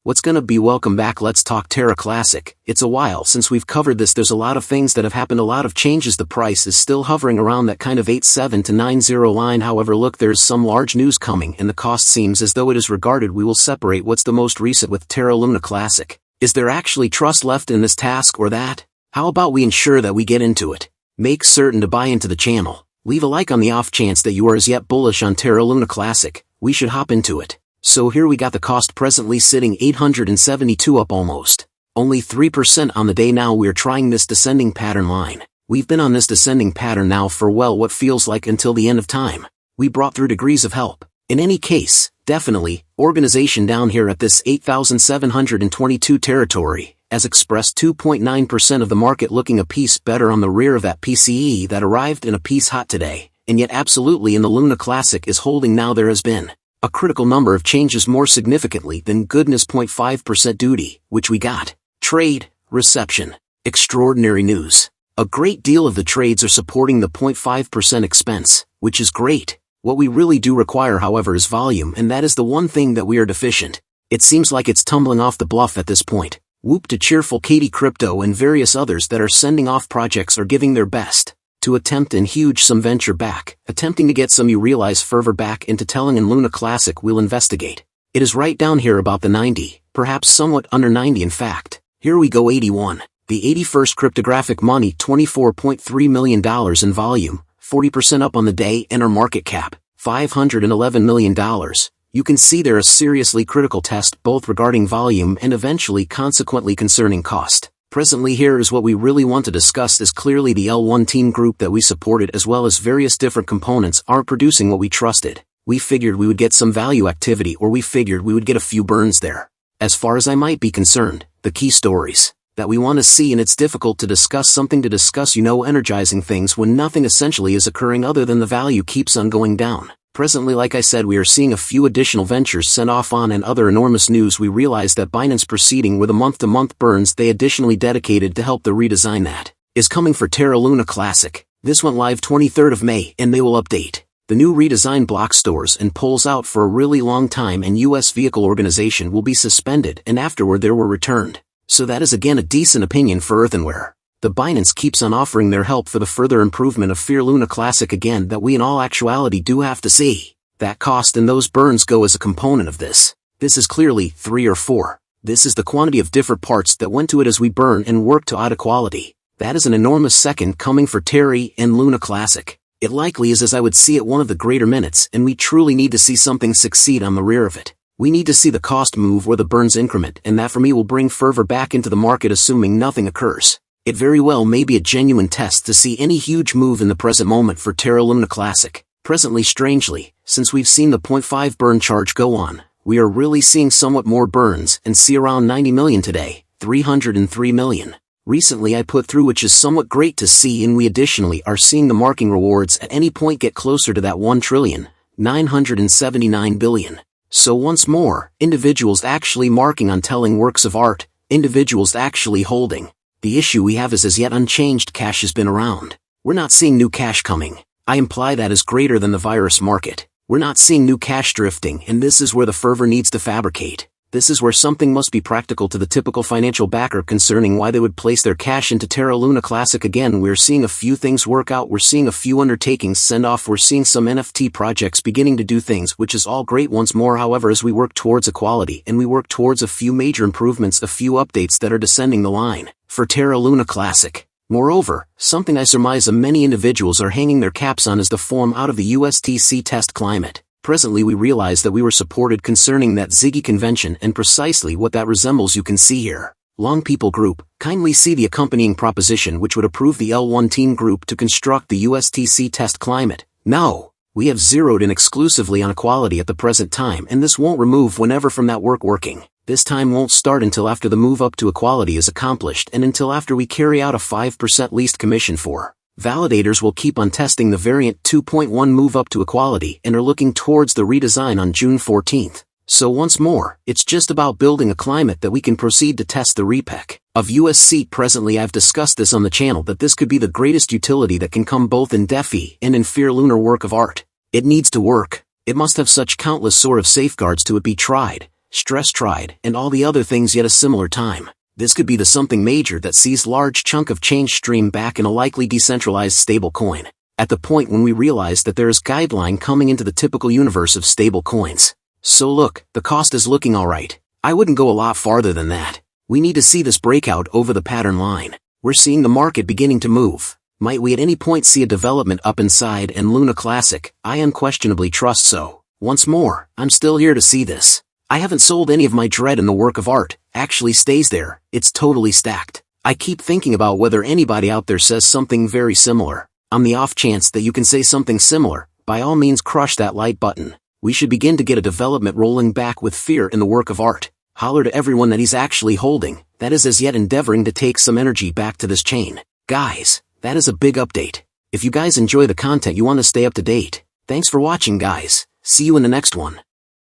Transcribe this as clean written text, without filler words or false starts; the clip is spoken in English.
What's gonna be? Welcome back. Let's talk Terra Classic. It's a while since we've covered this. There's a lot of things that have happened, a lot of changes. The price is still hovering around that kind of 87 to 90 line. However, look, there's some large news coming and the cost seems as though it is regarded. We will separate what's the most recent with Terra LUNC CLASSIC. Is there actually trust left in this task or that? How about we ensure that we get into it? Make certain to buy into the channel. Leave a like on the off chance that you are as yet bullish on Terra LUNC CLASSIC. We should hop into it. So here we got the cost presently sitting 872 up almost. Only 3% on the day now. We're trying this descending pattern line. We've been on this descending pattern now for what feels like until the end of time. We brought through degrees of help. In any case, definitely, organization down here at this 8,722 territory, as expressed 2.9% of the market looking a piece better on the rear of that PCE that arrived in a piece hot today, and yet absolutely in the LUNC CLASSIC is holding now. There has been a critical number of changes more significantly than goodness 0.5% duty, which we got. Trade, reception, extraordinary news. A great deal of the trades are supporting the 0.5% expense, which is great. What we really do require, however, is volume, and that is the one thing that we are deficient. It seems like it's tumbling off the bluff at this point. Whoop to cheerful Katie Crypto and various others that are sending off projects are giving their best to attempt and huge some venture back, attempting to get some you realize fervor back into telling in LUNC CLASSIC. We'll investigate. It is right down here about the 90, perhaps somewhat under 90 in fact. Here we go. 81. The 81st cryptographic money, $24.3 million in volume, 40% up on the day, and our market cap, $511 million. You can see there a seriously critical test both regarding volume and eventually consequently concerning cost. Presently here is what we really want to discuss is clearly the L1 team group that we supported as well as various different components aren't producing what we trusted. We figured we would get some value activity, or we figured we would get a few burns there. As far as I might be concerned, the key stories that we want to see, and it's difficult to discuss something to discuss, energizing things when nothing essentially is occurring other than the value keeps on going down. Presently, like I said, we are seeing a few additional ventures sent off on and other enormous news. We realize that Binance proceeding with a month-to-month burns they additionally dedicated to help the redesign that is coming for Terra LUNC CLASSIC. This went live 23rd of May and they will update the new redesign block stores and pulls out for a really long time, and US vehicle organization will be suspended and afterward they were returned. So that is again a decent opinion for earthenware. The Binance keeps on offering their help for the further improvement of LUNC CLASSIC again that we in all actuality do have to see. That cost and those burns go as a component of this. This is clearly 3 or 4. This is the quantity of different parts that went to it as we burn and work to add quality. That is an enormous second coming for Terry and LUNC CLASSIC. It likely is as I would see it one of the greater minutes, and we truly need to see something succeed on the rear of it. We need to see the cost move or the burns increment, and that for me will bring fervor back into the market assuming nothing occurs. It very well may be a genuine test to see any huge move in the present moment for Terra LUNC CLASSIC. Presently, strangely, since we've seen the 0.5 burn charge go on, we are really seeing somewhat more burns and see around 90 million today, 303 million. Recently I put through, which is somewhat great to see, and we additionally are seeing the marking rewards at any point get closer to that 1,979 billion. So once more, individuals actually marking on telling works of art, individuals actually holding. The issue we have is as yet unchanged cash has been around. We're not seeing new cash coming. I imply that is greater than the virus market. We're not seeing new cash drifting, and this is where the fervor needs to fabricate. This is where something must be practical to the typical financial backer concerning why they would place their cash into Terra LUNC CLASSIC. Again, we're seeing a few things work out, we're seeing a few undertakings send off, we're seeing some NFT projects beginning to do things, which is all great once more. However, as we work towards equality and we work towards a few major improvements, a few updates that are descending the line for Terra LUNC CLASSIC. Moreover, something I surmise many individuals are hanging their caps on is the form out of the USTC test climate. Presently we realize that we were supported concerning that Ziggy convention and precisely what that resembles you can see here. Long People Group, kindly see the accompanying proposition which would approve the L1 team group to construct the USTC test climate. No, we have zeroed in exclusively on equality at the present time, and this won't remove whenever from that working. This time won't start until after the move up to equality is accomplished and until after we carry out a 5% least commission for. Validators will keep on testing the variant 2.1 move up to equality and are looking towards the redesign on June 14th. So once more, it's just about building a climate that we can proceed to test the repec of USC. Presently I've discussed this on the channel that this could be the greatest utility that can come both in DeFi and in Fear Lunar work of art. It needs to work. It must have such countless sort of safeguards to it be tried, stress tried, and all the other things yet a similar time. This could be the something major that sees large chunk of change stream back in a likely decentralized stable coin. At the point when we realize that there is guideline coming into the typical universe of stable coins. So look, the cost is looking alright. I wouldn't go a lot farther than that. We need to see this breakout over the pattern line. We're seeing the market beginning to move. Might we at any point see a development up inside and LUNC CLASSIC? I unquestionably trust so. Once more, I'm still here to see this. I haven't sold any of my dread in the work of art, actually stays there, it's totally stacked. I keep thinking about whether anybody out there says something very similar. On the off chance that you can say something similar, by all means crush that like button. We should begin to get a development rolling back with fear in the work of art. Holler to everyone that he's actually holding, that is as yet endeavoring to take some energy back to this chain. Guys, that is a big update. If you guys enjoy the content you want to stay up to date, thanks for watching guys, see you in the next one.